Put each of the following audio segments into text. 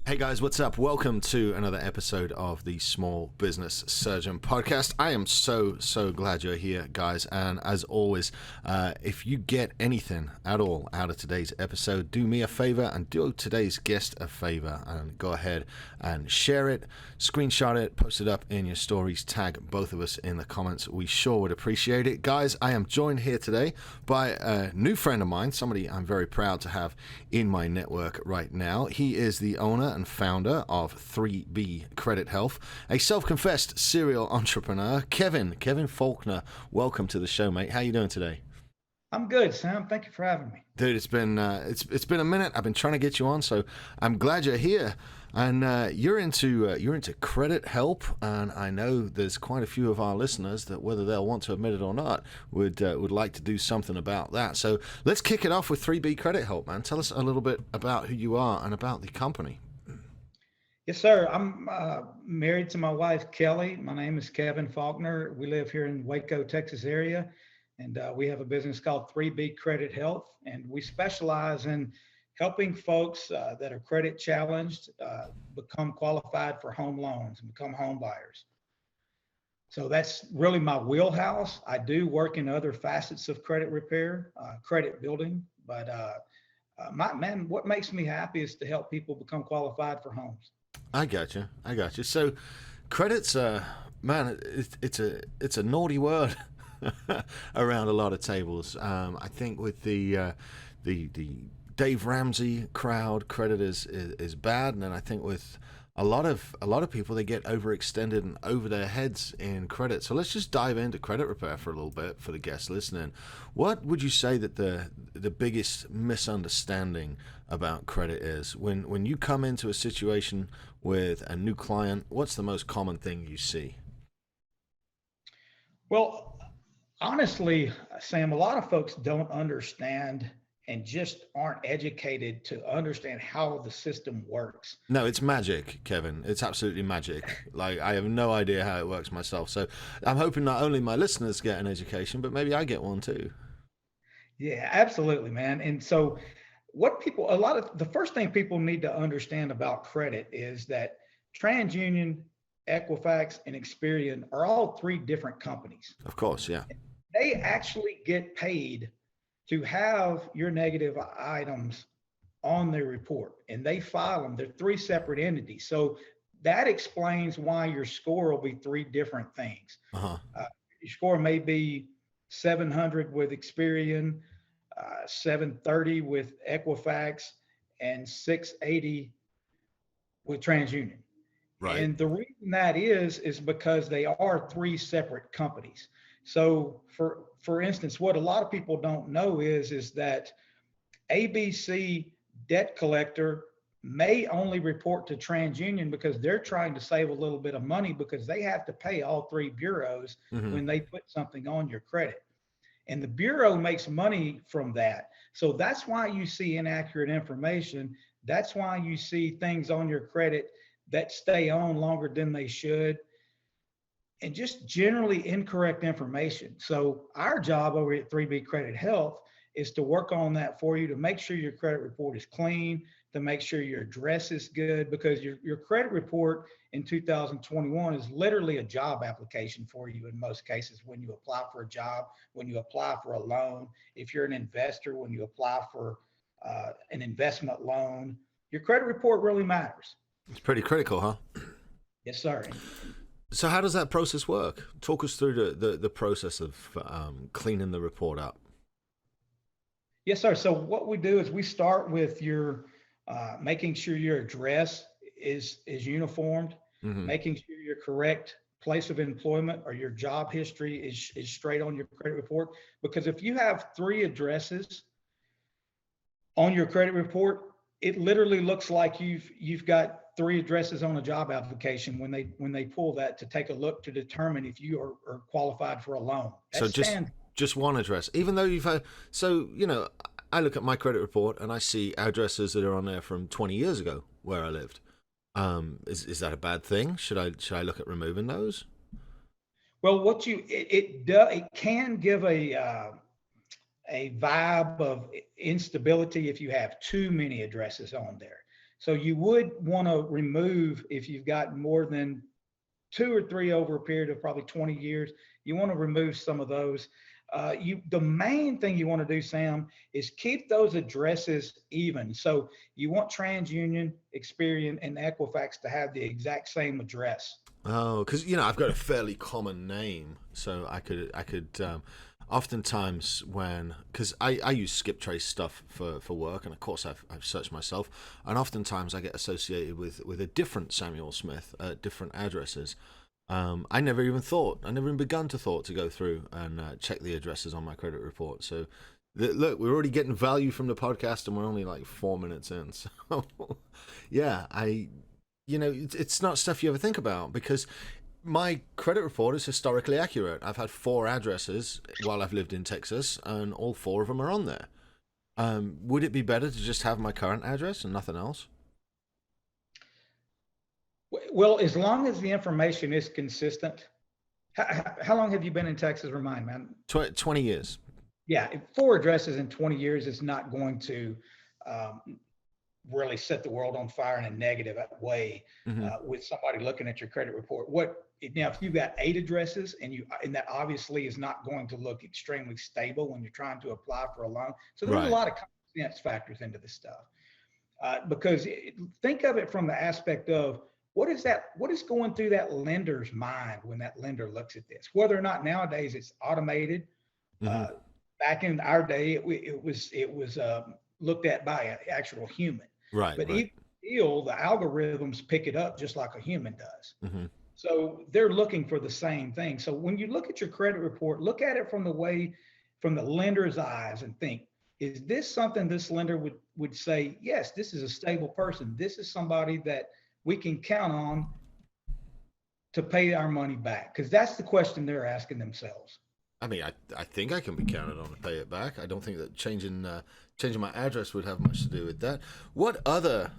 Hey guys, what's up? Welcome to another episode of the Small Business Surgeon podcast. I am so glad you're here, guys. And as always, if you get anything at all out of today's episode, do me a favor and do today's guest a favor and go ahead and share it, screenshot it, post it up in your stories, tag both of us in the comments. We sure would appreciate it. Guys, I am joined here today by a new friend of mine, somebody I'm very proud to have in my network right now. He is the owner and founder of 3B Credit Health, a self-confessed serial entrepreneur, Kevin Faulkner. Welcome to the show, mate. How you doing today? I'm good, Sam. Thank you for having me. Dude, it's been a minute. I've been trying to get you on, so I'm glad you're here. And you're into credit help, and I know there's quite a few of our listeners that, whether they'll want to admit it or not, would like to do something about that. So let's kick it off with 3B Credit Help, man. Tell us a little bit about who you are and about the company. Yes, sir. I'm married to my wife, Kelly. My name is Kevin Faulkner. We live here in Waco, Texas area, and we have a business called 3B Credit Health, and we specialize in helping folks that are credit challenged become qualified for home loans and become home buyers. So that's really my wheelhouse. I do work in other facets of credit repair, credit building, but what makes me happy is to help people become qualified for homes. I got you. So, credit's man, it's a naughty word around a lot of tables. I think with the Dave Ramsey crowd, credit is bad, and then I think with a lot of people, they get overextended and over their heads in credit. So let's just dive into credit repair for a little bit for the guests listening. What would you say that the biggest misunderstanding about credit is? When you come into a situation with a new client, what's the most common thing you see? Well, honestly, Sam, a lot of folks don't understand and just aren't educated to understand how the system works. No, it's magic, Kevin. It's absolutely magic. Like, I have no idea how it works myself. So I'm hoping not only my listeners get an education, but maybe I get one too. Yeah, absolutely, man. And so the first thing people need to understand about credit is that TransUnion, Equifax, and Experian are all three different companies. Of course, yeah. They actually get paid to have your negative items on their report, and they file them. They're three separate entities. So that explains why your score will be three different things. Uh-huh. Your score may be 700 with Experian, 730 with Equifax, and 680 with TransUnion. Right. And the reason that is because they are three separate companies. So for instance, what a lot of people don't know is that ABC debt collector may only report to TransUnion because they're trying to save a little bit of money because they have to pay all three bureaus when they put something on your credit. And the bureau makes money from that. So that's why you see inaccurate information. That's why you see things on your credit that stay on longer than they should, and just generally incorrect information. So our job over at 3B Credit Health is to work on that for you, to make sure your credit report is clean, to make sure your address is good, because your credit report in 2021 is literally a job application for you in most cases. When you apply for a job, when you apply for a loan, if you're an investor, when you apply for an investment loan, your credit report really matters. It's pretty critical, huh? Yes, sir. So how does that process work? Talk us through the process of cleaning the report up. Yes, sir. So what we do is we start with your making sure your address is uniformed, making sure your correct place of employment or your job history is straight on your credit report. Because if you have three addresses on your credit report, it literally looks like you've got three addresses on a job application when they pull that to take a look to determine if you are qualified for a loan. So just one address, even though you've had, so, I look at my credit report and I see addresses that are on there from 20 years ago where I lived. Is that a bad thing? Should I look at removing those? Well, it can give a vibe of instability if you have too many addresses on there. So you would want to remove, if you've got more than 2 or 3 over a period of probably 20 years, you want to remove some of those. The main thing you want to do, Sam, is keep those addresses even. So you want TransUnion, Experian, and Equifax to have the exact same address. Oh, because I've got a fairly common name, so I could oftentimes because I use skip trace stuff for work, and of course I've searched myself, and oftentimes I get associated with a different Samuel Smith at different addresses. I never even begun to thought to go through and check the addresses on my credit report. So look, we're already getting value from the podcast, and we're only like 4 minutes in. So yeah, it's not stuff you ever think about, because my credit report is historically accurate. I've had 4 addresses while I've lived in Texas, and all 4 of them are on there. Would it be better to just have my current address and nothing else? Well, as long as the information is consistent. How long have you been in Texas? Remind me. 20 years. Yeah, 4 addresses in 20 years is not going to really set the world on fire in a negative way with somebody looking at your credit report. Now, if you've got 8 addresses and that obviously is not going to look extremely stable when you're trying to apply for a loan. So there's a lot of common sense factors into this stuff, because think of it from the aspect of what is going through that lender's mind when that lender looks at this, whether or not nowadays it's automated. Back in our day, it was looked at by an actual human. Right. But even still, the algorithms pick it up just like a human does. So they're looking for the same thing. So when you look at your credit report, look at it from the lender's eyes and think, is this something this lender would say, yes, this is a stable person. This is somebody that we can count on to pay our money back? Because that's the question they're asking themselves. I mean, I think I can be counted on to pay it back. I don't think that changing my address would have much to do with that. What other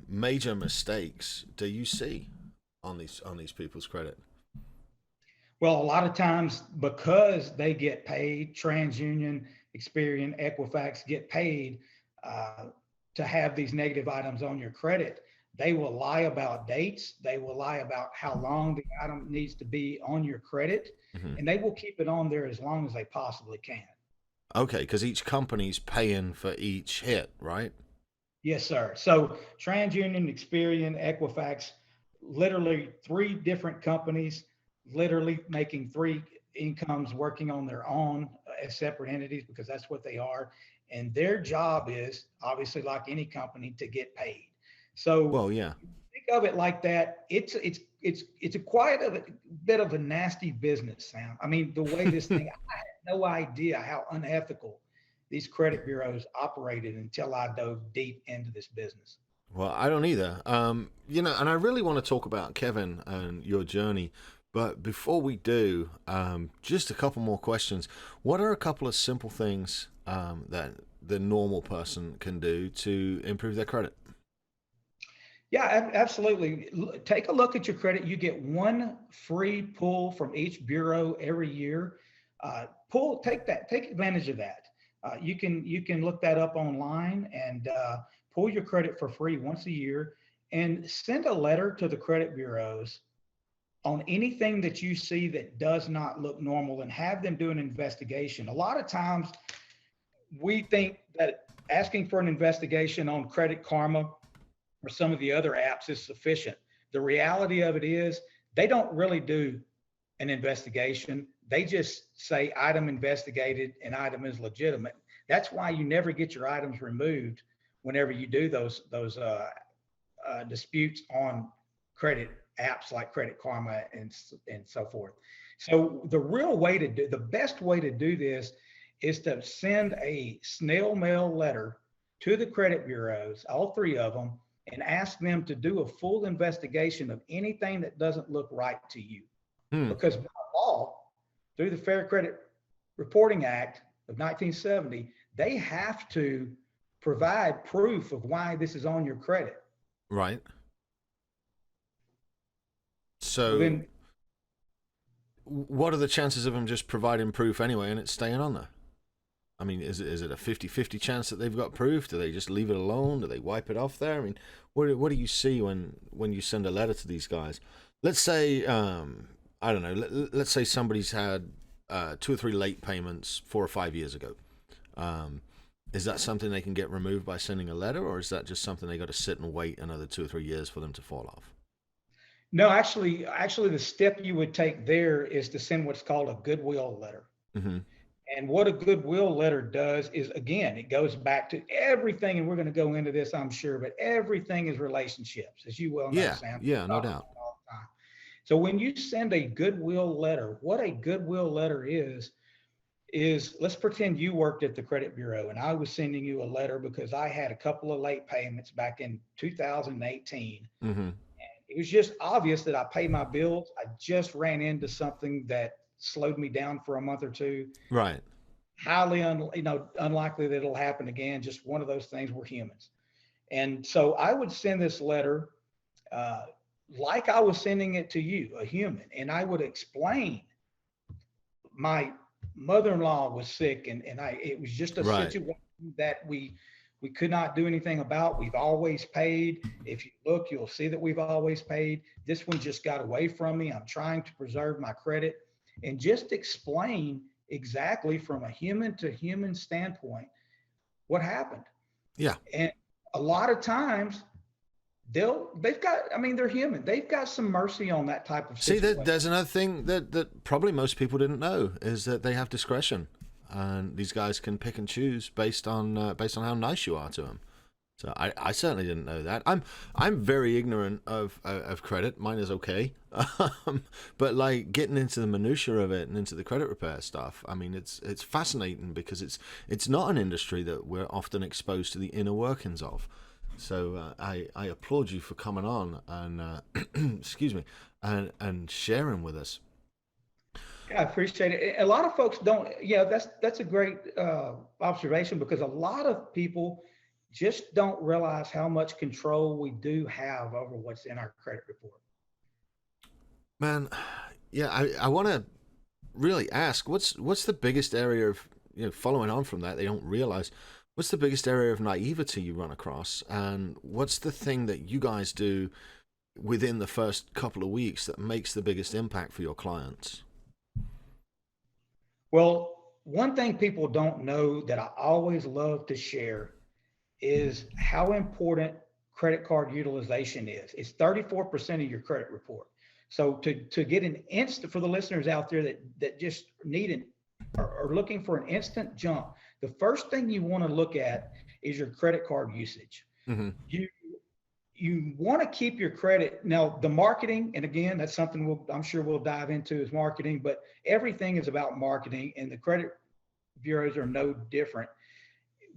major mistakes do you see on these people's credit? Well, a lot of times, because they get paid, TransUnion, Experian, Equifax get paid to have these negative items on your credit. They will lie about dates. They will lie about how long the item needs to be on your credit, and they will keep it on there as long as they possibly can. Okay, because each company's paying for each hit, right? Yes, sir. So TransUnion, Experian, Equifax, literally 3 different companies, literally making 3 incomes, working on their own as separate entities, because that's what they are. And their job is, obviously, like any company, to get paid. So, well, yeah, think of it like that. It's a quite a bit of a nasty business, Sam. I mean, the way this thing, I had no idea how unethical these credit bureaus operated until I dove deep into this business. Well, I don't either. And I really want to talk about Kevin and your journey, but before we do, just a couple more questions. What are a couple of simple things that the normal person can do to improve their credit? Yeah, absolutely. Take a look at your credit. You get 1 free pull from each bureau every year. Take advantage of that. You can look that up online and pull your credit for free once a year, and send a letter to the credit bureaus on anything that you see that does not look normal, and have them do an investigation. A lot of times we think that asking for an investigation on Credit Karma or some of the other apps is sufficient. The reality of it is they don't really do an investigation. They just say item investigated and item is legitimate. That's why you never get your items removed whenever you do those disputes on credit apps like Credit Karma and so forth. So the best way to do this is to send a snail mail letter to the credit bureaus, all 3 of them, and ask them to do a full investigation of anything that doesn't look right to you. Because by law, through the Fair Credit Reporting Act of 1970, they have to provide proof of why this is on your credit. Right. So what are the chances of them just providing proof anyway and it's staying on there? I mean, is it a 50-50 chance that they've got proof? Do they just leave it alone? Do they wipe it off there? I mean, what do you see when you send a letter to these guys? Let's say, I don't know, let's say somebody's had 2 or 3 late payments 4 or 5 years ago. Is that something they can get removed by sending a letter, or is that just something they got to sit and wait another 2 or 3 years for them to fall off? No, actually, the step you would take there is to send what's called a Goodwill Letter. Mm-hmm. And what a Goodwill Letter does is, again, it goes back to everything, and we're going to go into this, I'm sure, but everything is relationships, as you well know, Sam. Yeah, no doubt. All the time. So when you send a Goodwill Letter, what a Goodwill Letter is let's pretend you worked at the credit bureau and I was sending you a letter because I had a couple of late payments back in 2018. Mm-hmm. It was just obvious that I paid my bills. I just ran into something that slowed me down for a month or two. Right. Highly unlikely that it'll happen again. Just one of those things. We're humans. And so I would send this letter like I was sending it to you, a human, and I would explain my mother-in-law was sick and it was just a situation that we could not do anything about. We've always paid. If you look, you'll see that we've always paid. This one just got away from me. I'm trying to preserve my credit, and just explain exactly from a human to human standpoint what happened. Yeah. And a lot of times they're human. They've got some mercy on that type of situation. See, there's another thing that probably most people didn't know, is that they have discretion, and these guys can pick and choose based on how nice you are to them. So I certainly didn't know that. I'm very ignorant of credit. Mine is okay, but like getting into the minutiae of it and into the credit repair stuff, I mean, it's fascinating because it's not an industry that we're often exposed to the inner workings of. So I applaud you for coming on and excuse me, and sharing with us. Yeah, I appreciate it. A lot of folks don't. Yeah, that's a great observation, because a lot of people just don't realize how much control we do have over what's in our credit report. Man, yeah, I want to really ask, what's the biggest area of, following on from that, they don't realize. What's the biggest area of naivety you run across, and what's the thing that you guys do within the first couple of weeks that makes the biggest impact for your clients? Well, one thing people don't know that I always love to share is how important credit card utilization is. It's 34% of your credit report. So to get an instant, for the listeners out there that just need are looking for an instant jump, the first thing you want to look at is your credit card usage. Mm-hmm. You want to keep your credit. Now, the marketing, and again, that's something I'm sure we'll dive into, is marketing, but everything is about marketing, and the credit bureaus are no different.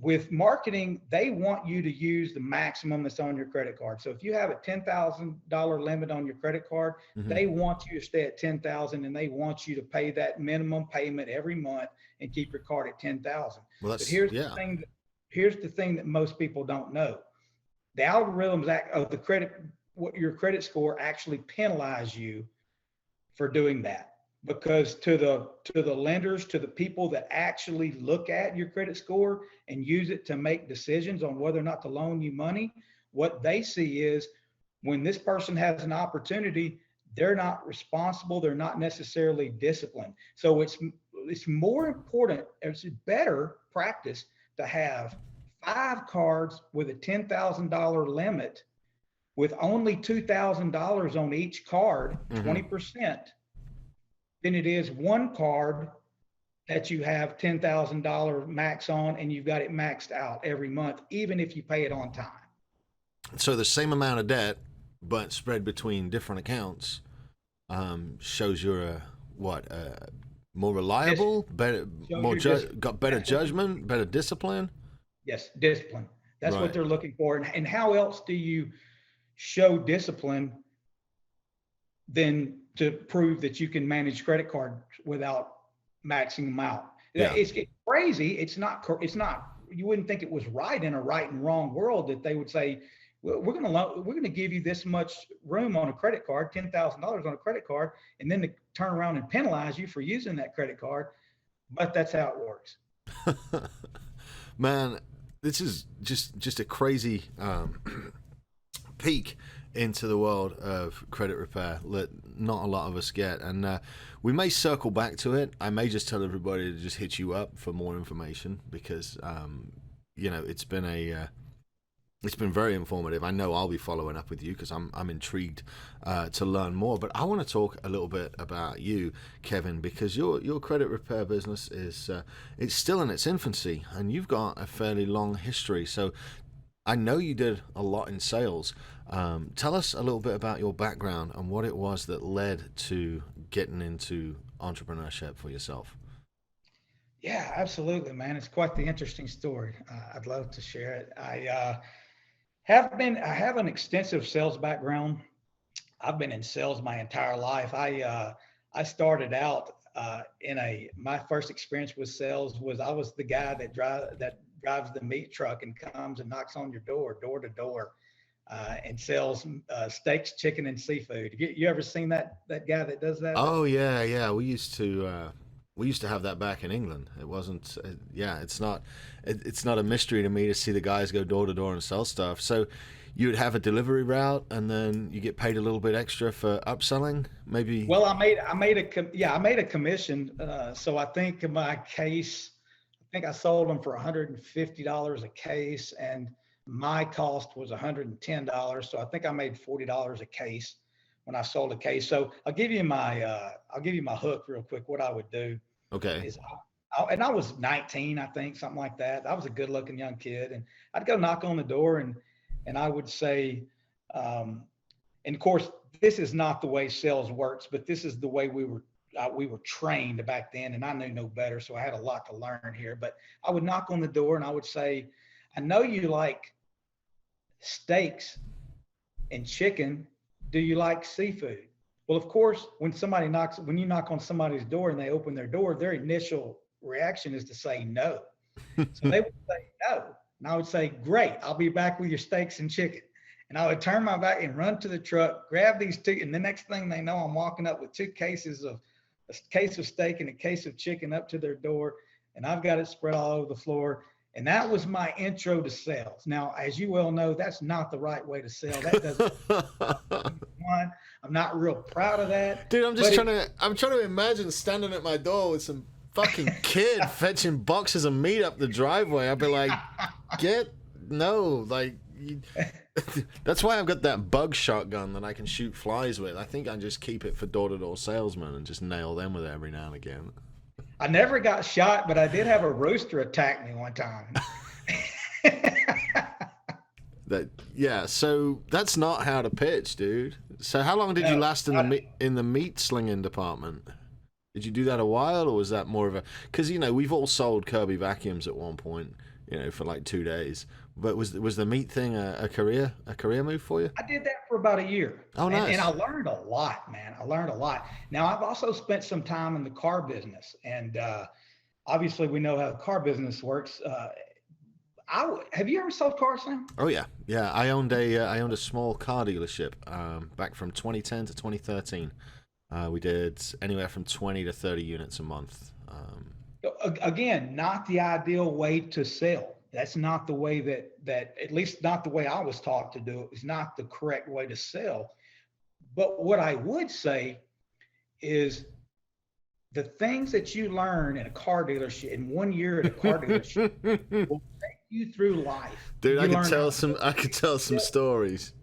With marketing, they want you to use the maximum that's on your credit card. So if you have a $10,000 limit on your credit card, mm-hmm. they want you to stay at $10,000, and they want you to pay that minimum payment every month and keep your card at $10,000. Well, but here's the thing that most people don't know. The algorithms of the your credit score actually penalize you for doing that. Because to the lenders, to the people that actually look at your credit score and use it to make decisions on whether or not to loan you money, what they see is when this person has an opportunity, they're not responsible, they're not necessarily disciplined. So it's more important, it's better practice to have 5 cards with a $10,000 limit with only $2,000 on each card, mm-hmm. 20%. Than it is 1 card that you have $10,000 max on, and you've got it maxed out every month, even if you pay it on time. So the same amount of debt, but spread between different accounts, shows you're more reliable, better, got better judgment, better discipline. Yes, discipline. That's what they're looking for. And how else do you show discipline than to prove that you can manage credit cards without maxing them out? Yeah. It's crazy. It's not, you wouldn't think it was right in a right and wrong world that they would say, well, we're going to give you this much room on a credit card, $10,000 on a credit card, and then to turn around and penalize you for using that credit card. But that's how it works. Man, this is just a crazy peek into the world of credit repair that not a lot of us get, and we may circle back to it. I may just tell everybody to just hit you up for more information because it's been very informative. I know I'll be following up with you because I'm intrigued to learn more. But I want to talk a little bit about you, Kevin, because your credit repair business is it's still in its infancy, and you've got a fairly long history. So I know you did a lot in sales. Tell us a little bit about your background and what it was that led to getting into entrepreneurship for yourself. Yeah, absolutely, man. It's quite the interesting story. I'd love to share it. I have an extensive sales background. I've been in sales my entire life. I started out my first experience with sales was I was the guy that drives the meat truck and comes and knocks on your door to door, and sells steaks, chicken, and seafood. You ever seen that guy that does that? Oh yeah. We used to have that back in England. It wasn't. It's not. It's not a mystery to me to see the guys go door to door and sell stuff. So you would have a delivery route, and then you get paid a little bit extra for upselling, maybe. Well, I made a commission. So I think I sold them for $150 a case, and my cost was $110. So I think I made $40 a case when I sold a case. So I'll give you my hook real quick. What I would do Okay. is, and I was 19, I think, something like that. I was a good looking young kid, and I'd go knock on the door and I would say, and of course, this is not the way sales works, but this is the way we were trained back then, and I knew no better, so I had a lot to learn here. But I would knock on the door and I would say, I know you like steaks and chicken. Do you like seafood? Well, of course, when you knock on somebody's door and they open their door, their initial reaction is to say no. So they would say no. And I would say, great, I'll be back with your steaks and chicken. And I would turn my back and run to the truck, grab these two. And the next thing they know, I'm walking up with a case of steak and a case of chicken up to their door. And I've got it spread all over the floor. And that was my intro to sales. Now, as you well know, that's not the right way to sell. That doesn't. I'm not real proud of that. Dude, I'm trying to imagine standing at my door with some fucking kid fetching boxes of meat up the driveway. I'd be like, that's why I've got that bug shotgun that I can shoot flies with. I think I just keep it for door-to-door salesmen and just nail them with it every now and again. I never got shot, but I did have a rooster attack me one time. So that's not how to pitch, dude. So how long did you last in the meat slinging department? Did you do that a while, or was that more of a? Because we've all sold Kirby vacuums at one point, for like 2 days. But was the meat thing a career move for you? I did that for about a year. Oh, nice. And I learned a lot, man. I learned a lot. Now, I've also spent some time in the car business, and obviously we know how the car business works. Have you ever sold cars, Sam? Oh yeah. I owned a small car dealership back from 2010 to 2013. We did anywhere from 20 to 30 units a month. Again, not the ideal way to sell. That's not the way that at least not the way I was taught to do it. It's not the correct way to sell. But what I would say is the things that you learn in a car dealership in 1 year at a car dealership will take you through life. Dude, I could tell some stories.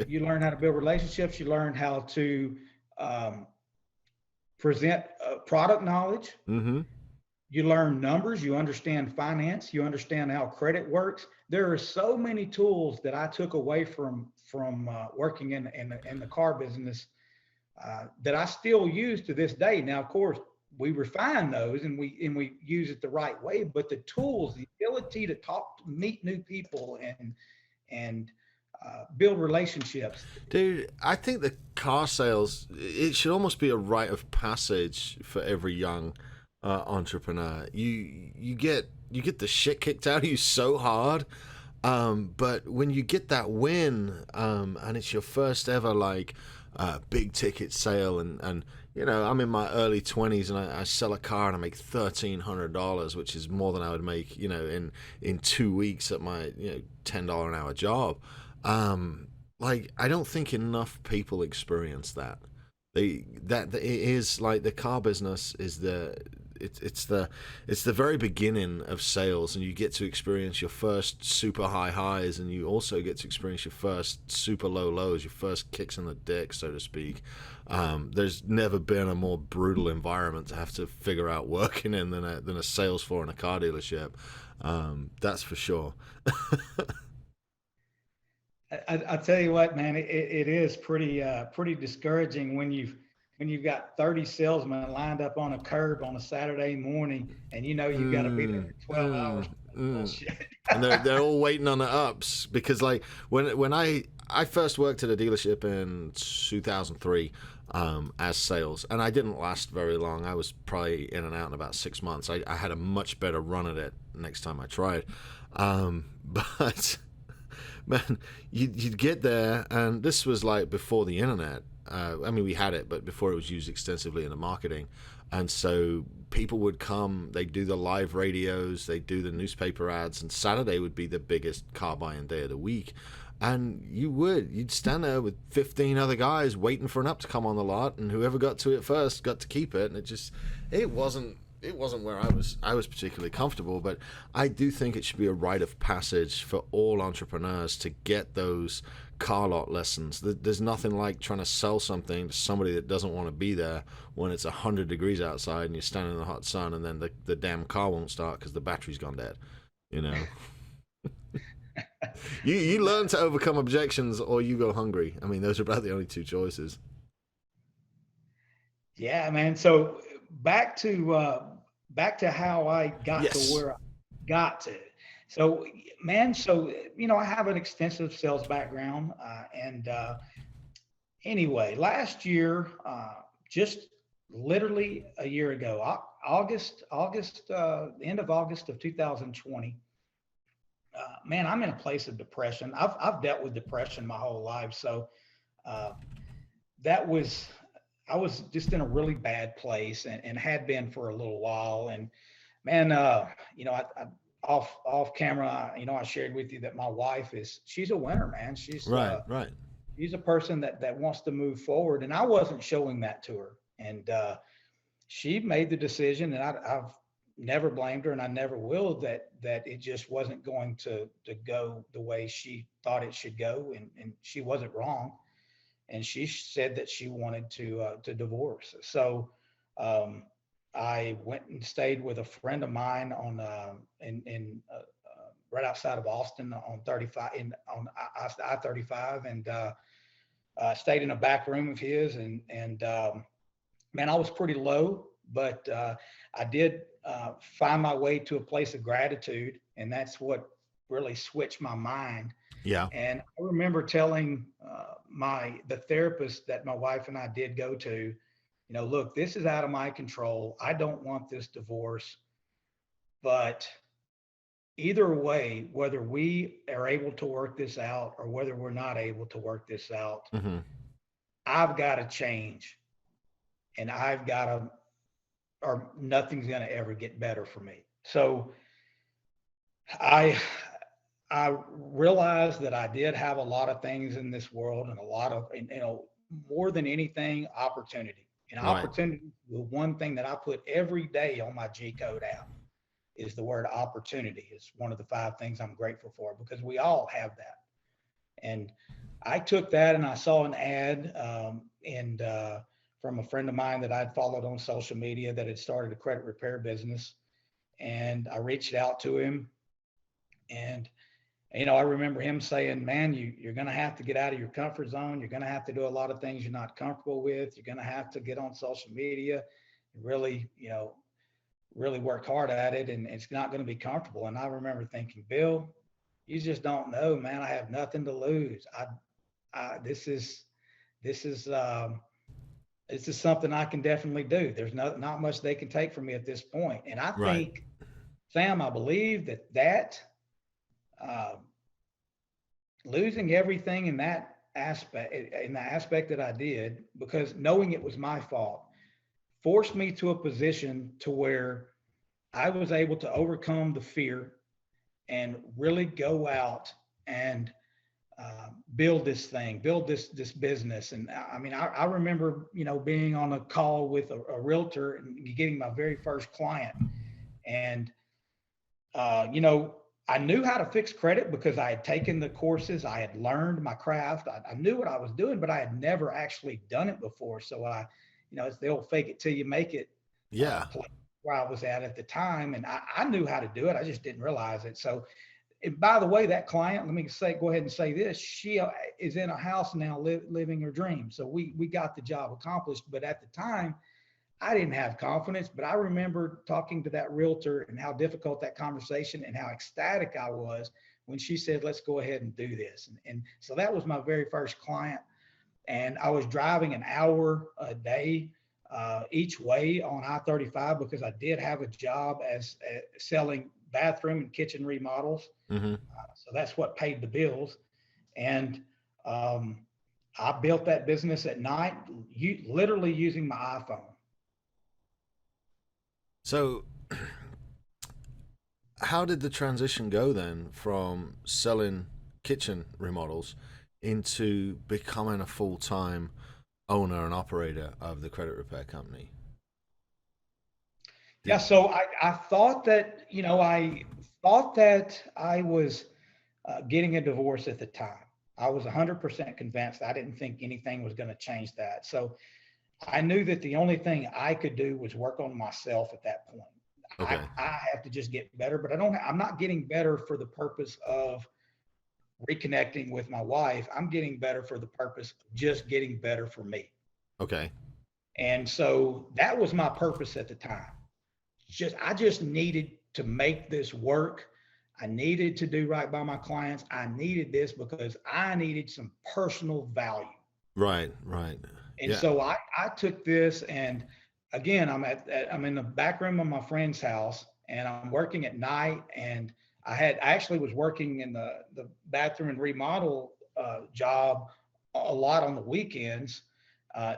You learn how to build relationships. You learn how to present product knowledge. Mm-hmm. You learn numbers, you understand finance, you understand how credit works. There are so many tools that I took away from working in the car business that I still use to this day. Now, of course, we refine those and we use it the right way, but the tools, the ability to meet new people and build relationships. Dude, I think the car sales, it should almost be a rite of passage for every young entrepreneur. You get the shit kicked out of you so hard, but when you get that win, and it's your first ever big ticket sale, and I'm in my early 20s and I sell a car and I make $1,300, which is more than I would make, in 2 weeks at my, $10 an hour job. Like, I don't think enough people experience that. That it is like the car business is it's the very beginning of sales, and you get to experience your first super high highs, and you also get to experience your first super low lows, your first kicks in the dick, so to speak. There's never been a more brutal environment to have to figure out working in than a sales floor in a car dealership. That's for sure. I tell you what, man, it is pretty discouraging when you've got 30 salesmen lined up on a curb on a Saturday morning, and you've got to be there for 12 hours. Bullshit. And they're all waiting on the ups, because like when I first worked at a dealership in 2003 as sales, and I didn't last very long. I was probably in and out in about 6 months. I had a much better run at it next time I tried, but man, you'd get there, and this was like before the internet. I mean, we had it, but before it was used extensively in the marketing. And so people would come, they'd do the live radios, they'd do the newspaper ads, and Saturday would be the biggest car buying day of the week. And you'd stand there with 15 other guys waiting for an up to come on the lot, and whoever got to it first got to keep it. And it wasn't where I was particularly comfortable, but I do think it should be a rite of passage for all entrepreneurs to get those car lot lessons. There's nothing like trying to sell something to somebody that doesn't want to be there when it's 100 degrees outside and you're standing in the hot sun, and then the damn car won't start because the battery's gone dead. You learn to overcome objections, or you go hungry. I mean, those are about the only two choices. Yeah, man. So back to how I got to Yes. where I got to. So, man, I have an extensive sales background, and anyway, last year, just literally a year ago, end of August of 2020. Man, I'm in a place of depression. I've dealt with depression my whole life, so uh, that was I was just in a really bad place, and had been for a little while. And man, I off camera, I shared with you that my wife she's a winner, man. Right, right. She's a person that wants to move forward, and I wasn't showing that to her. And she made the decision, and I've never blamed her, and I never will, that it just wasn't going to go the way she thought it should go, and she wasn't wrong. And she said that she wanted to divorce. So I went and stayed with a friend of mine in right outside of Austin on 35 on I-35, and stayed in a back room of his, and man, I was pretty low, but I did find my way to a place of gratitude, and that's what really switched my mind. Yeah. And I remember telling the therapist that my wife and I did go to, look, this is out of my control. I don't want this divorce, but either way, whether we are able to work this out or whether we're not able to work this out, Mm-hmm. I've got to change, and or nothing's going to ever get better for me. So I I realized that I did have a lot of things in this world, and a lot of, more than anything, opportunity. And Right. opportunity, the one thing that I put every day on my G Code app is the word opportunity. It's one of the 5 things I'm grateful for, because we all have that. And I took that, and I saw an ad, and from a friend of mine that I'd followed on social media that had started a credit repair business. And I reached out to him, and I remember him saying, man, you're going to have to get out of your comfort zone. You're going to have to do a lot of things you're not comfortable with. You're going to have to get on social media and really, really work hard at it. And it's not going to be comfortable. And I remember thinking, Bill, you just don't know, man. I have nothing to lose. This is something I can definitely do. There's not much they can take from me at this point. And I Right. think, Sam, I believe that uh, losing everything in that aspect that I did, because knowing it was my fault, forced me to a position to where I was able to overcome the fear and really go out and build this thing, build this business. And I mean, I remember, being on a call with a realtor and getting my very first client. And, I knew how to fix credit because I had taken the courses, I had learned my craft, I knew what I was doing, but I had never actually done it before. So it's the old fake it till you make it. Yeah. Where I was at the time. And I knew how to do it. I just didn't realize it. So, and by the way, that client, let me go ahead and say this, she is in a house now living her dream. So we got the job accomplished. But at the time, I didn't have confidence, but I remember talking to that realtor and how difficult that conversation and how ecstatic I was when she said, let's go ahead and do this. And so that was my very first client. And I was driving an hour a day each way on I-35 because I did have a job as selling bathroom and kitchen remodels. Mm-hmm. So that's what paid the bills. And I built that business at night, literally using my iPhone. So how did the transition go then from selling kitchen remodels into becoming a full-time owner and operator of the credit repair company? Yeah, so I thought that, I was getting a divorce at the time. I was 100% convinced. I didn't think anything was going to change that. So I knew that the only thing I could do was work on myself at that point. Okay. I have to just get better, but I'm not getting better for the purpose of reconnecting with my wife. I'm getting better for the purpose of just getting better for me. Okay. And so that was my purpose at the time. I just needed to make this work. I needed to do right by my clients. I needed this because I needed some personal value. Right. And so I took this, and again, I'm in the back room of my friend's house, and I'm working at night, and I actually was working in the bathroom and remodel job a lot on the weekends.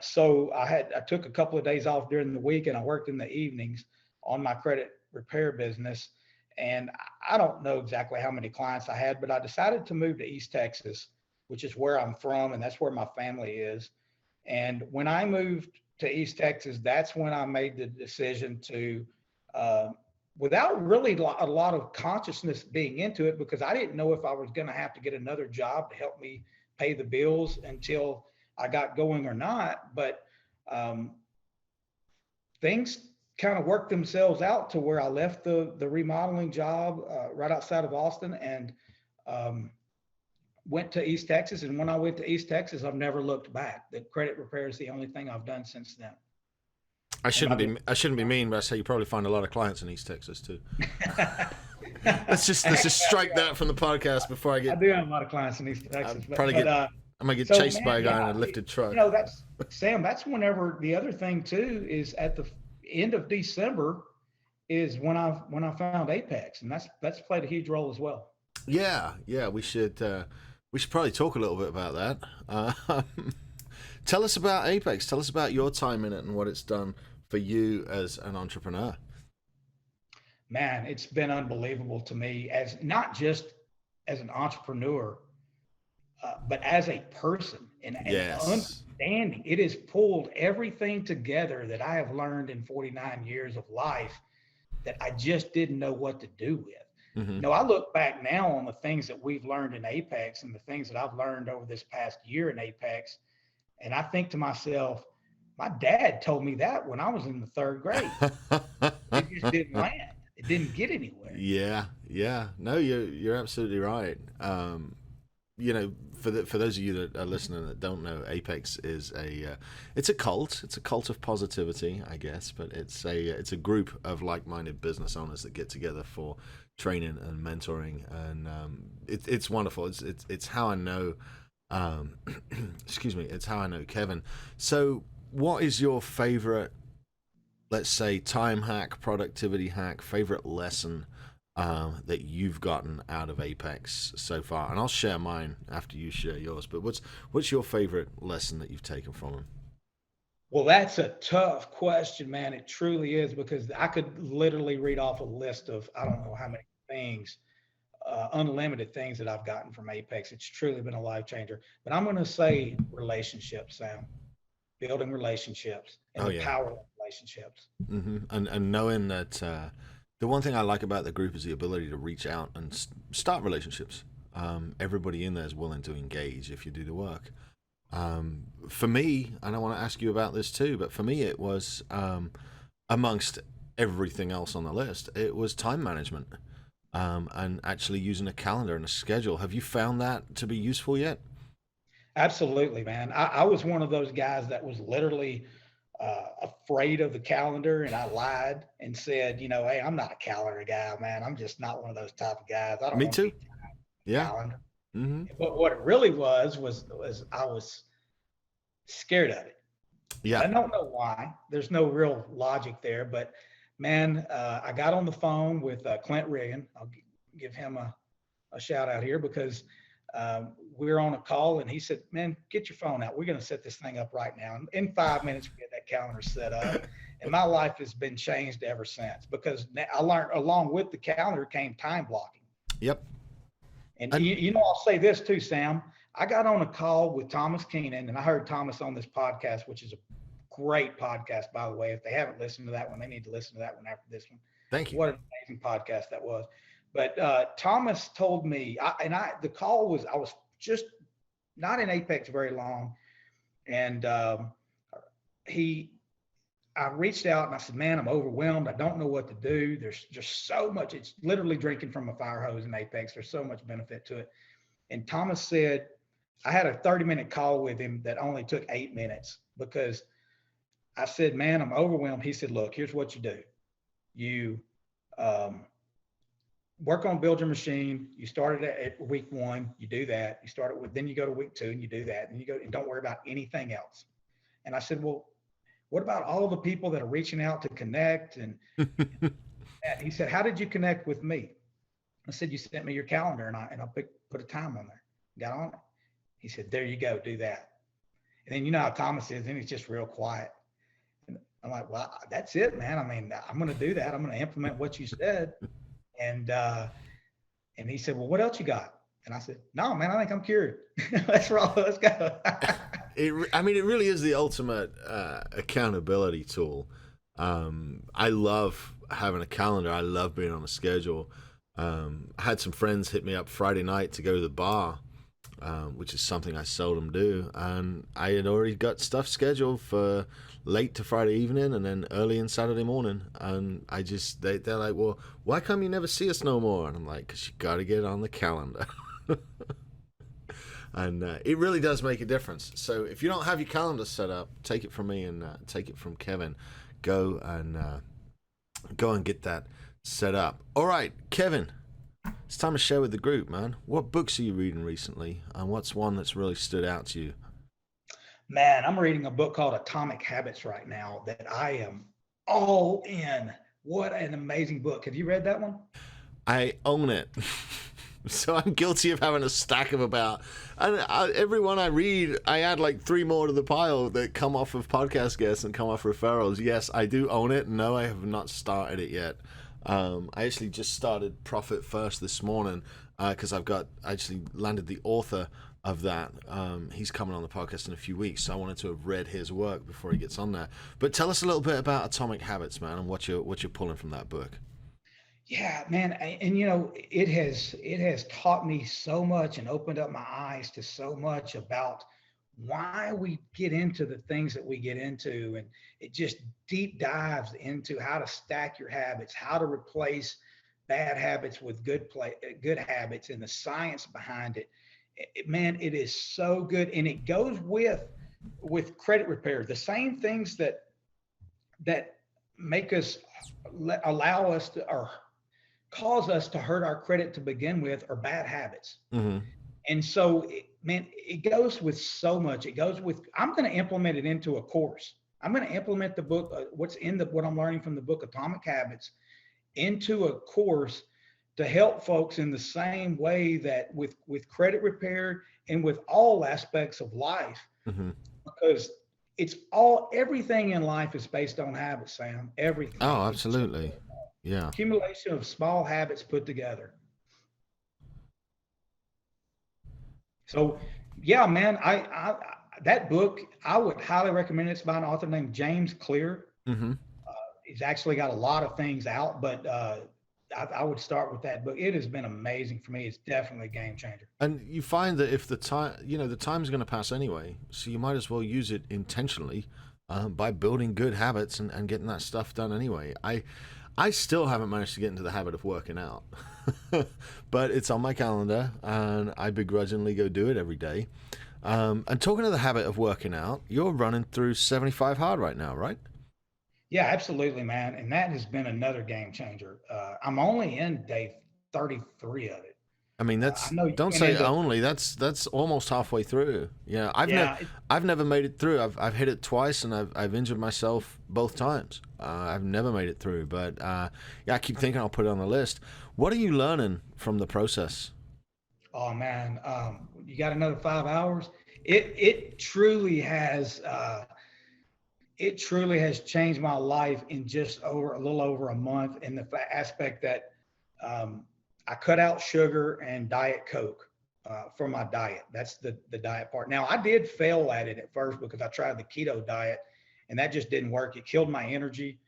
So I took a couple of days off during the week, and I worked in the evenings on my credit repair business. And I don't know exactly how many clients I had, but I decided to move to East Texas, which is where I'm from, and that's where my family is. And when I moved to East Texas, that's when I made the decision to, without really a lot of consciousness being into it, because I didn't know if I was going to have to get another job to help me pay the bills until I got going or not. But things kind of worked themselves out to where I left the remodeling job right outside of Austin and went to East Texas. And when I went to East Texas, I've never looked back. The credit repair is the only thing I've done since then. I shouldn't be mean, but I say you probably find a lot of clients in East Texas too. let's just strike that from the podcast before I get. I do have a lot of clients in East Texas. I might get chased by a guy in a lifted truck. That's Sam. That's whenever the other thing too is at the end of December is when I found Apex, and that's played a huge role as well. Yeah. We should probably talk a little bit about that. Tell us about Apex. Tell us about your time in it and what it's done for you as an entrepreneur. Man, it's been unbelievable to me, as not just as an entrepreneur, but as a person and understanding. It has pulled everything together that I have learned in 49 years of life that I just didn't know what to do with. Mm-hmm. I look back now on the things that we've learned in Apex and the things that I've learned over this past year in Apex, and I think to myself, my dad told me that when I was in the third grade. It just didn't land. It didn't get anywhere. Yeah. No, you're absolutely right. For those of you that are listening that don't know, Apex is it's a cult. It's a cult of positivity, I guess, but it's a group of like-minded business owners that get together for training and mentoring, and it's wonderful. It's how I know. Excuse me. It's how I know Kevin. So, what is your favorite, let's say, time hack, productivity hack, favorite lesson that you've gotten out of Apex so far? And I'll share mine after you share yours. But what's your favorite lesson that you've taken from him? Well, that's a tough question, man. It truly is, because I could literally read off a list of I don't know how many things, unlimited things that I've gotten from Apex. It's truly been a life changer. But I'm going to say relationships, Sam, building relationships and Oh the yeah. power of relationships. And knowing that the one thing I like about the group is the ability to reach out and start relationships. Everybody in there is willing to engage if you do the work. For me, and I want to ask you about this too, but for me, it was amongst everything else on the list, it was time management, and actually using a calendar and a schedule. Have you found that to be useful yet? Absolutely, man. I was one of those guys that was literally afraid of the calendar, and I lied and said, hey, I'm not a calendar guy, man. I'm just not one of those type of guys. I don't Me want to too. be Yeah. calendar. Mm-hmm. But what it really was I was scared of it. Yeah. I don't know why. There's no real logic there, but man, I got on the phone with Clint Reagan. I'll give him a shout out here, because we were on a call and he said, "Man, get your phone out. We're going to set this thing up right now." And in 5 minutes, we had that calendar set up, and my life has been changed ever since, because I learned along with the calendar came time blocking. Yep. And And I'll say this too, Sam. I got on a call with Thomas Keenan, and I heard Thomas on this podcast, which is a great podcast, by the way. If they haven't listened to that one, they need to listen to that one after this one. thank you. What an amazing podcast that was. But Thomas told me, the call was, I was just not in Apex very long, and he, I reached out and I said, "Man, I'm overwhelmed. I don't know what to do. There's just so much. It's literally drinking from a fire hose in Apex. There's so much benefit to it." And Thomas said, I had a 30-minute call with him that only took 8 minutes, because I said, "Man, I'm overwhelmed." He said, "Look, here's what you do. You um, work on build your machine. You started at week one, you do that. You start it with, then you go to week two and you do that. And you go and don't worry about anything else." And I said, "Well, what about all the people that are reaching out to connect?" And he said, "How did you connect with me?" I said, "You sent me your calendar, and I put a time on there. Got on it." He said, "There you go, do that." And then you know how Thomas is, and he's just real quiet. And I'm like, "Well, that's it, man. I mean, I'm going to do that. I'm going to implement what you said." And he said, "Well, what else you got?" And I said, "No, man, I think I'm cured. Let's roll. Let's go." I mean, it really is the ultimate accountability tool. I love having a calendar. I love being on a schedule. I had some friends hit me up Friday night to go to the bar, which is something I seldom do. And I had already got stuff scheduled for late to Friday evening and then early in Saturday morning. And they're like, "Well, why come you never see us no more?" And I'm like, "Because you got to get it on the calendar." And it really does make a difference. So if you don't have your calendar set up, take it from me and take it from Kevin. Go and get that set up. All right, Kevin, it's time to share with the group, man. What books are you reading recently, and what's one that's really stood out to you? Man, I'm reading a book called Atomic Habits right now that I am all in. What an amazing book. Have you read that one? I own it. So I'm guilty of having a stack of about, and every one I read, I add like 3 more to the pile that come off of podcast guests and come off referrals. Yes, I do own it. No, I have not started it yet. I actually just started Profit First this morning because I actually landed the author of that. He's coming on the podcast in a few weeks, so I wanted to have read his work before he gets on there. But tell us a little bit about Atomic Habits, man, and what you're pulling from that book. Yeah, man, and it has taught me so much and opened up my eyes to so much about why we get into the things that we get into, and it just deep dives into how to stack your habits, how to replace bad habits with good habits, and the science behind it. Man, it is so good, and it goes with credit repair, the same things that make us allow us to, or cause us to hurt our credit to begin with, are bad habits. Mm-hmm. And so, man, it goes with so much. It goes with, I'm going to implement it into a course. I'm going to implement the book, what I'm learning from the book Atomic Habits, into a course to help folks in the same way that with credit repair and with all aspects of life. Mm-hmm. Because everything in life is based on habits, Sam. Everything. Oh, It's just absolutely. Yeah. accumulation of small habits put together. So, yeah, man, that book I would highly recommend. It's by an author named James Clear. Mm-hmm. He's actually got a lot of things out, but I would start with that book. It has been amazing for me. It's definitely a game changer. And you find that if the time, the time's going to pass anyway, so you might as well use it intentionally by building good habits and getting that stuff done anyway. I still haven't managed to get into the habit of working out, but it's on my calendar, and I begrudgingly go do it every day. And talking of the habit of working out, you're running through 75 hard right now, right? Yeah, absolutely, man. And that has been another game changer. I'm only in day 33 of it. I mean, I that's know you don't can say end up, only. That's almost halfway through. Yeah, yeah, I've never made it through. I've hit it twice, and I've injured myself both times. I've never made it through, but yeah, I keep thinking I'll put it on the list. What are you learning from the process? oh man, you got another 5 hours. It truly has. It truly has changed my life in just over a little over a month in the aspect that um, I cut out sugar and Diet Coke for my diet. That's the diet part. Now, I did fail at it at first because I tried the keto diet and that just didn't work. It killed my energy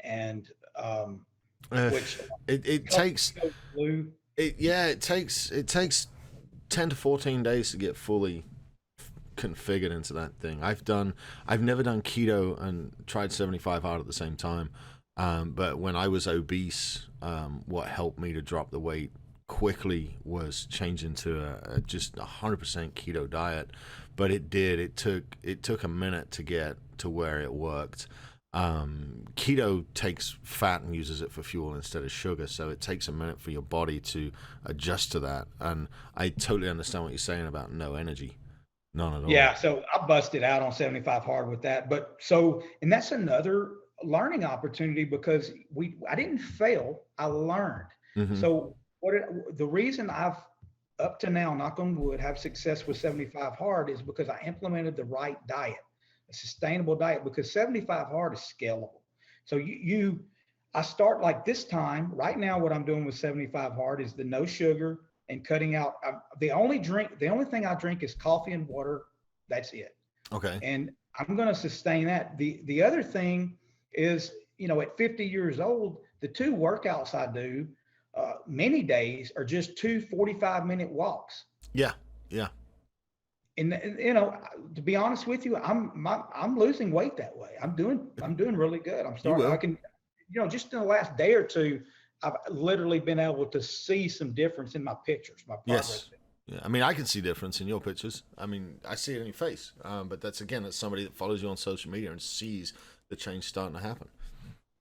and Uh, which it caused takes me to go blue. it takes 10 to 14 days to get fully configured into that thing. I've never done keto and tried 75 hard at the same time. But when I was obese, what helped me to drop the weight quickly was changing to a just 100% keto diet. But it took a minute to get to where it worked. Keto takes fat and uses it for fuel instead of sugar, so it takes a minute for your body to adjust to that. And I totally understand what you're saying about no energy. None at all. Yeah, so I busted out on 75 hard with that. But so, and that's another learning opportunity because I didn't fail, I learned. Hmm. So the reason I've up to now, knock on wood, have success with 75 hard is because I implemented the right diet, a sustainable diet, because 75 hard is scalable. So I start like this time right now. What I'm doing with 75 hard is the no sugar and cutting out. The only thing I drink is coffee and water. That's it. Okay. And I'm going to sustain that. The other thing is, at 50 years old, the two workouts I do many days are just two 45-minute walks. Yeah. Yeah. And to be honest with you, I'm losing weight that way. I'm doing really good. You I will. can, just in the last day or two, I've literally been able to see some difference in my pictures, my progress. Yes. Yeah. I mean, I can see difference in your pictures. I mean, I see it in your face. But that's somebody that follows you on social media and sees the change starting to happen.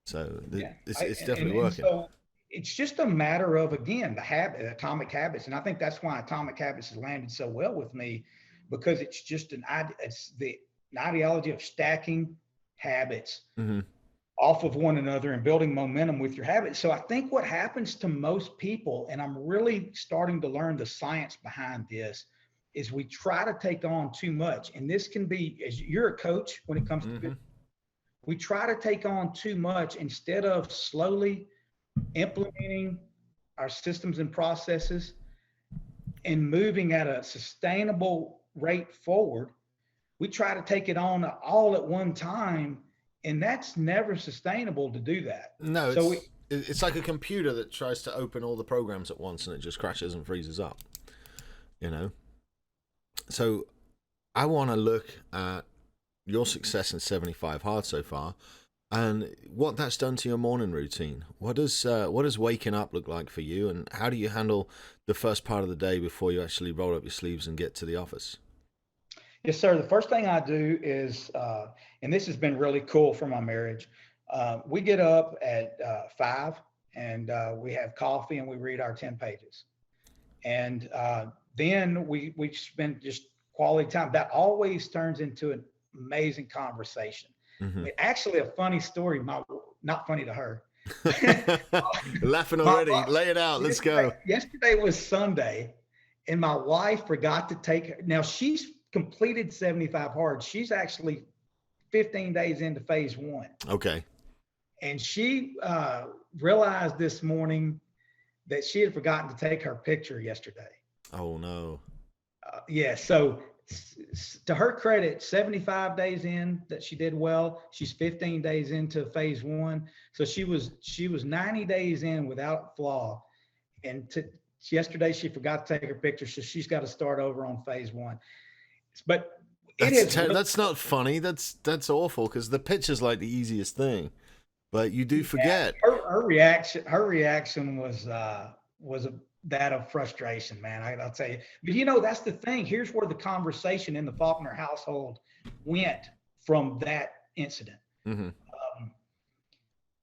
So Yeah, it's definitely and working. so it's just a matter of, again, atomic habits, and I think that's why atomic habits has landed so well with me, because it's just an ideology of stacking habits Hmm. off of one another and building momentum with your habits. So I think what happens to most people, and I'm really starting to learn the science behind this, is we try to take on too much, and this can be, as you're a coach when it comes to Hmm. we try to take on too much instead of slowly implementing our systems and processes and moving at a sustainable rate forward. We try to take it on all at one time, and that's never sustainable to do that. No, So it's like a computer that tries to open all the programs at once and it just crashes and freezes up. You know. So I want to look at your success in 75 hard so far, and what that's done to your morning routine. What does waking up look like for you, and how do you handle the first part of the day before you actually roll up your sleeves and get to the office? yes, sir. The first thing I do is, and this has been really cool for my marriage. We get up at 5 and we have coffee and we read our 10 pages. And then we spend just quality time. That always turns into an amazing conversation. I Hmm. mean, actually, a funny story, not funny to her. Laughing My already. Lay it out. Let's go. yesterday was Sunday, and my wife forgot to take her. Now she's completed 75 hard. She's actually 15 days into phase one. Okay. And she realized this morning that she had forgotten to take her picture yesterday. Oh no. Yeah. So to her credit, 75 days in that she did well. She's 15 days into phase one. So she was 90 days in without flaw. And yesterday she forgot to take her picture. So she's got to start over on phase one. But that's not funny. That's awful, because the picture's like the easiest thing, but you do forget. Her reaction was that of frustration, man. I'll tell you. But that's the thing. Here's where the conversation in the Faulkner household went from that incident. Mm-hmm.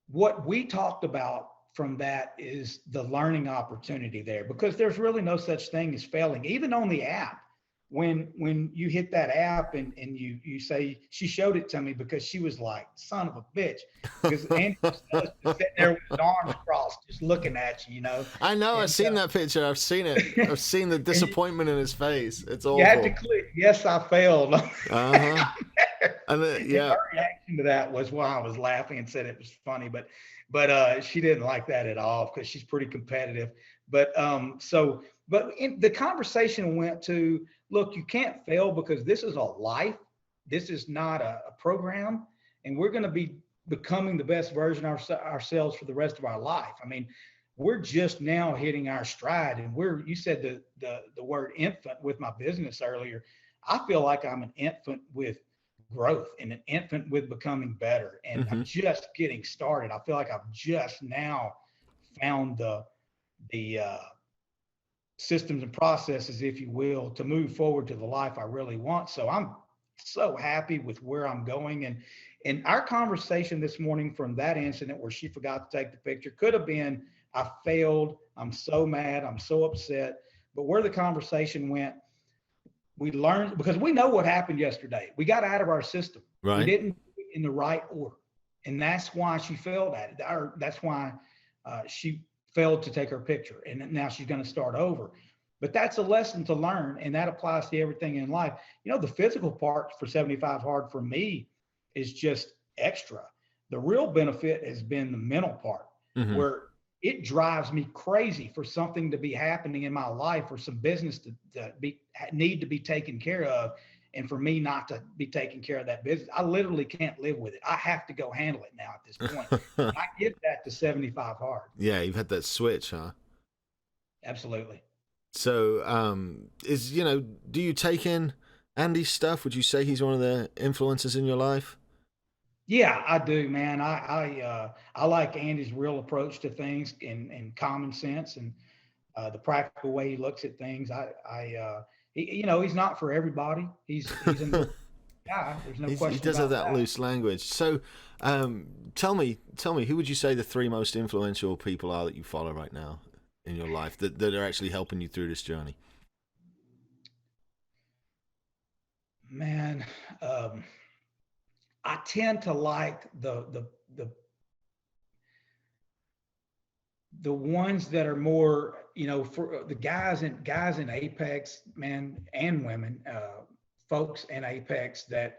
What we talked about from that is the learning opportunity there, because there's really no such thing as failing, even on the app. When you hit that app and you say, she showed it to me because she was like, son of a bitch, because Andy was sitting there with his arms crossed, just looking at you, I know. I've seen that picture. I've seen it. I've seen the disappointment in his face. It's awful. You had to click, yes, I failed. Uh-huh. And yeah. Her reaction to that was, I was laughing and said it was funny, but she didn't like that at all, because she's pretty competitive. But the conversation went to, look, you can't fail, because this is a life. This is not a program. And we're going to be becoming the best version of ourselves for the rest of our life. I mean, we're just now hitting our stride. And you said the word infant with my business earlier. I feel like I'm an infant with growth and an infant with becoming better. And I'm just getting started. I feel like I've just now found the systems and processes, if you will, to move forward to the life I really want. So I'm so happy with where I'm going. And our conversation this morning from that incident where she forgot to take the picture could have been, I failed. I'm so mad. I'm so upset. But where the conversation went, we learned, because we know what happened yesterday. We got out of our system. Right. We didn't do it in the right order. And that's why she failed at it. Or that's why she failed to take her picture, and now she's going to start over. But that's a lesson to learn, and that applies to everything in life. The physical part for 75 hard for me is just extra. The real benefit has been the mental part, where it drives me crazy for something to be happening in my life, or some business to need to be taken care of, and for me not to be taking care of that business. I literally can't live with it. I have to go handle it now at this point. I give that to 75 hard. Yeah, you've had that switch, huh? Absolutely. So, do you take in Andy's stuff? Would you say he's one of the influences in your life? Yeah, I do, man. I like Andy's real approach to things, and common sense, and the practical way he looks at things. He's not for everybody. He's a guy. There's no question. He does have that loose language. So, tell me, who would you say the three most influential people are that you follow right now in your life that are actually helping you through this journey? Man, I tend to like the ones that are more, for the guys in Apex, man, and women, folks in Apex that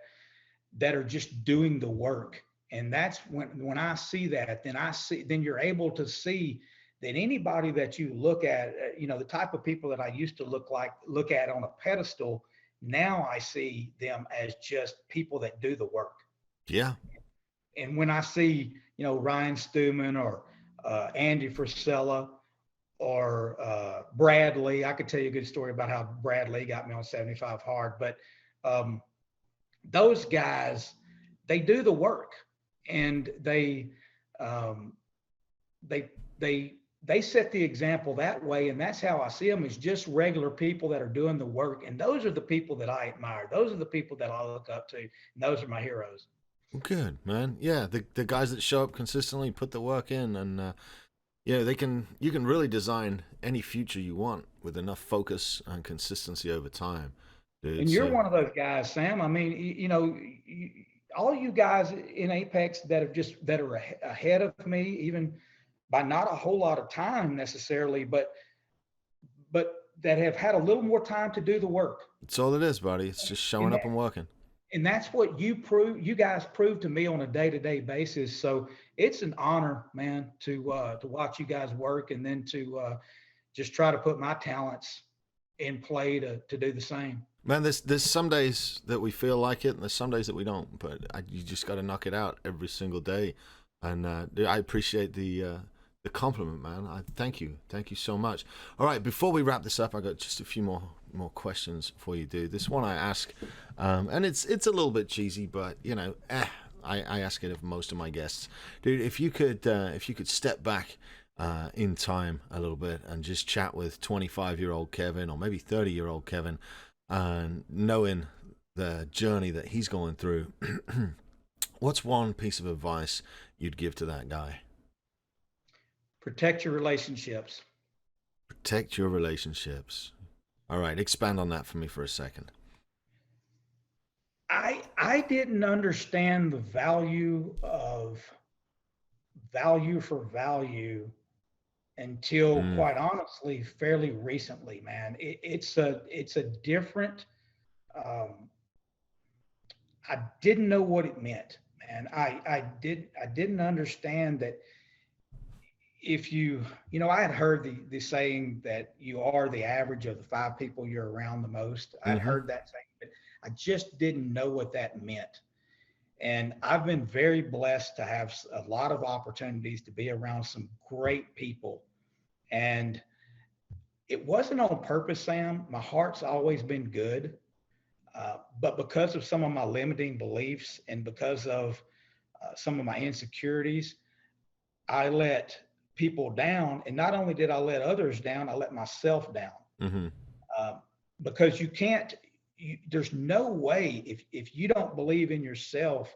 are just doing the work. And that's when I see that, then you're able to see that anybody that you look at, the type of people that I used to look at on a pedestal, now I see them as just people that do the work. Yeah. And when I see, Ryan Stewman or Andy Frisella or Bradley, I could tell you a good story about how Bradley got me on 75 hard, but those guys, they do the work, and they set the example that way. And that's how I see them, as just regular people that are doing the work. And those are the people that I admire. Those are the people that I look up to. And those are my heroes. Good, man. Yeah. The guys that show up consistently, put the work in, and you can really design any future you want with enough focus and consistency over time. Dude. And you're one of those guys, Sam. I mean, all you guys in Apex that are ahead of me, even by not a whole lot of time necessarily, but that have had a little more time to do the work. It's all it is, buddy. It's just showing up and working. and that's what you guys prove to me on a day-to-day basis. So it's an honor, man, to watch you guys work, and then to just try to put my talents in play to do the same. Man, there's some days that we feel like it, and there's some days that we don't. But you just got to knock it out every single day. And I appreciate the compliment, man. I thank you so much. All right, before we wrap this up, I got just a few more questions for you, dude. This one I ask, and it's a little bit cheesy, but I ask it of most of my guests, dude. If you could step back in time a little bit and just chat with 25-year-old Kevin, or maybe 30-year-old Kevin, and knowing the journey that he's going through, what's one piece of advice you'd give to that guy? Protect your relationships. Protect your relationships. All right, expand on that for me for a second. I didn't understand the value for value until, quite honestly, fairly recently, man. It's a different. I didn't know what it meant, man. I didn't understand that if I had heard the saying that you are the average of the 5 people you're around the most. I'd heard that saying, but I just didn't know what that meant. And I've been very blessed to have a lot of opportunities to be around some great people. And it wasn't on purpose, Sam. My heart's always been good. But because of some of my limiting beliefs and because of some of my insecurities, I let people down. And not only did I let others down, I let myself down. Because there's no way, if you don't believe in yourself,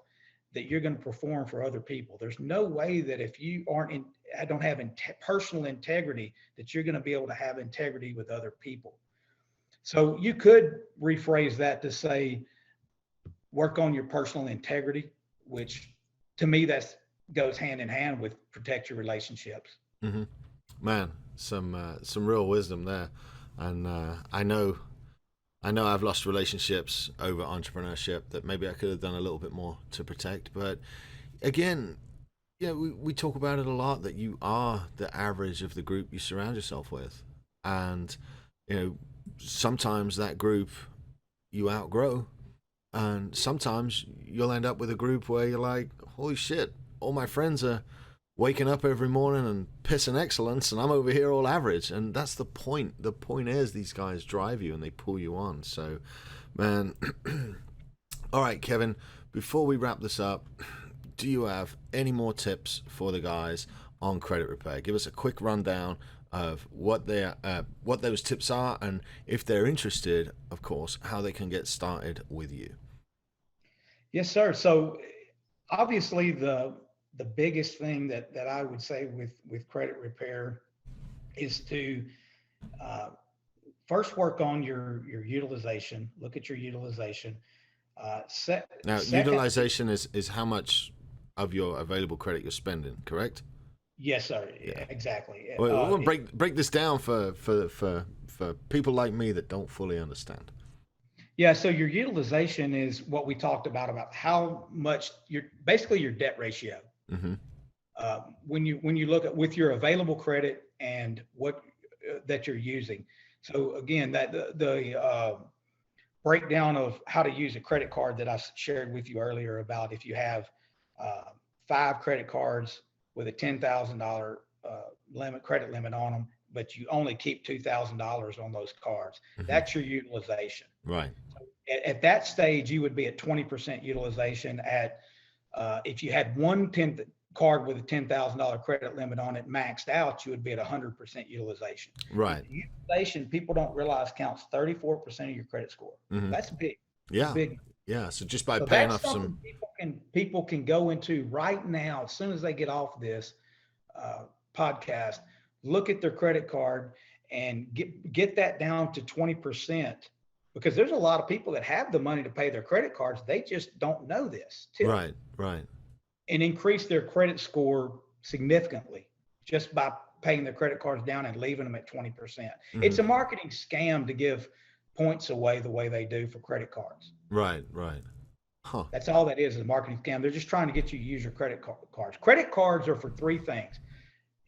that you're going to perform for other people. There's no way that if you don't have personal integrity, that you're going to be able to have integrity with other people. So you could rephrase that to say, work on your personal integrity, which to me, that goes hand in hand with protect your relationships. Man, some real wisdom there. And I know I've lost relationships over entrepreneurship that maybe I could have done a little bit more to protect. But again, we talk about it a lot, that you are the average of the group you surround yourself with. And, sometimes that group you outgrow, and sometimes you'll end up with a group where you're like, holy shit, all my friends are waking up every morning and pissing excellence, and I'm over here all average. And that's the point. The point is, these guys drive you and they pull you on. So, man, all right, Kevin, before we wrap this up, do you have any more tips for the guys on credit repair? Give us a quick rundown of what those tips are, and if they're interested, of course, how they can get started with you. Yes, sir. So obviously the biggest thing that I would say with credit repair is to first work on your utilization. Look at your utilization. Utilization is how much of your available credit you're spending, correct? Yes, sir. Yeah. Exactly. Well, we'll break this down for people like me that don't fully understand. Yeah. So your utilization is what we talked about how much basically your debt ratio. When you look at with your available credit and what that you're using. So again, that the breakdown of how to use a credit card that I shared with you earlier about if you have 5 credit cards with a $10,000 credit limit on them, but you only keep $2,000 on those cards. That's your utilization. Right. So at that stage, you would be at 20% utilization. If you had one card with a $10,000 credit limit on it maxed out, you would be at 100% utilization. Right. Utilization, people don't realize, counts 34% of your credit score. That's big. Yeah. Big. Yeah. So just by paying off some, people can go into right now, as soon as they get off this podcast, look at their credit card and get that down to 20%, because there's a lot of people that have the money to pay their credit cards. They just don't know this too. Right. And increase their credit score significantly just by paying their credit cards down and leaving them at 20%. It's a marketing scam to give points away the way they do for credit cards. Right. Huh. That's all that is a marketing scam. They're just trying to get you to use your credit cards. Credit cards are for three things.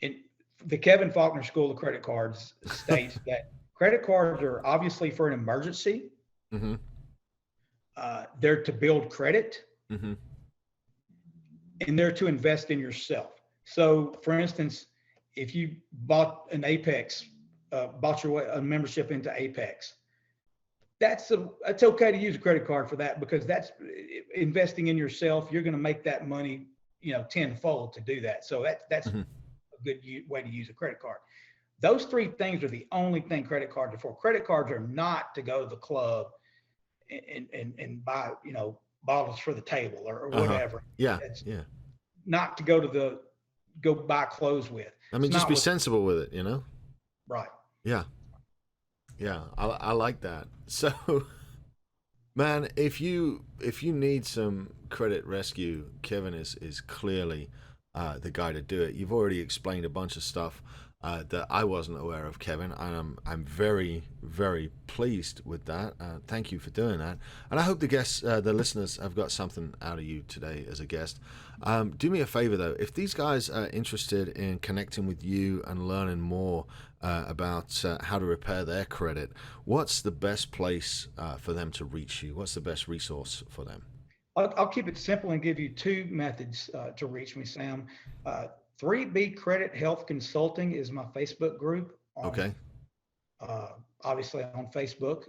In the Kevin Faulkner School of Credit Cards states that credit cards are obviously for an emergency. Mm-hmm. They're to build credit, Mm-hmm. and they're to invest in yourself. So, for instance, if you bought an Apex, bought a membership into Apex, it's okay to use a credit card for that, because that's investing in yourself. You're going to make that money, tenfold to do that. So that's Mm-hmm. a good way to use a credit card. Those three things are the only thing credit cards are for. Credit cards are not to go to the club and buy, bottles for the table or whatever. Yeah. It's Yeah. not to go buy clothes with. I mean, It's just not be sensible with it, right. Yeah. Yeah. I like that. So, man, if you need some credit rescue, Kevin is clearly the guy to do it. You've already explained a bunch of stuff that I wasn't aware of, Kevin, and I'm very, very pleased with that. Thank you for doing that, and I hope the listeners have got something out of you today as a guest. Do me a favor though, if these guys are interested in connecting with you and learning more about how to repair their credit, what's the best place for them to reach you? What's the best resource for them? I'll keep it simple and give you two methods to reach me, Sam. 3B Credit Health Consulting is my Facebook group. Okay. Obviously on Facebook,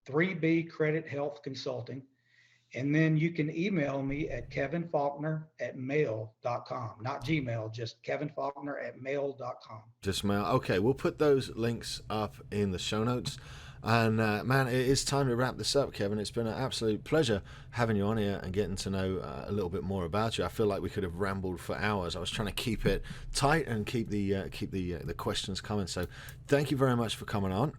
3B Credit Health Consulting. And then you can email me at kevinfaulkner@mail.com. Not Gmail, just kevinfaulkner@mail.com. Just mail. Okay, we'll put those links up in the show notes. And man, it is time to wrap this up, Kevin. It's been an absolute pleasure having you on here and getting to know a little bit more about you. I feel like we could have rambled for hours. I was trying to keep it tight and keep the questions coming. So thank you very much for coming on.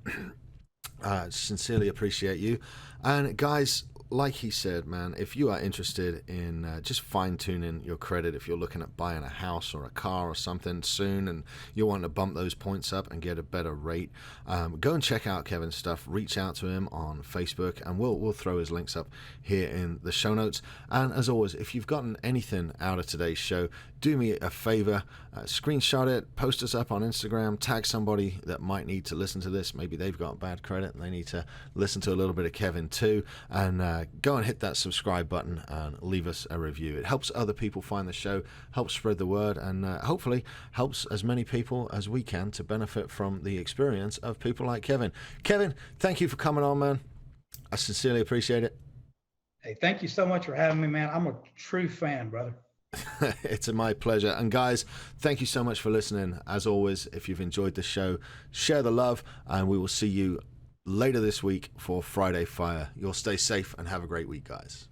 Sincerely appreciate you. And guys, like he said, man, if you are interested in just fine-tuning your credit, if you're looking at buying a house or a car or something soon and you want to bump those points up and get a better rate, go and check out Kevin's stuff. Reach out to him on Facebook, and we'll throw his links up here in the show notes. And as always, if you've gotten anything out of today's show, do me a favor, screenshot it, post us up on Instagram, tag somebody that might need to listen to this. Maybe they've got bad credit and they need to listen to a little bit of Kevin too. And go and hit that subscribe button and leave us a review. It helps other people find the show, helps spread the word, and hopefully helps as many people as we can to benefit from the experience of people like Kevin. Kevin, thank you for coming on, man. I sincerely appreciate it. Hey, thank you so much for having me, man. I'm a true fan, brother. It's my pleasure. And guys, thank you so much for listening. As always, if you've enjoyed the show, share the love, and we will see you later this week for Friday Fire. You'll stay safe and have a great week, guys.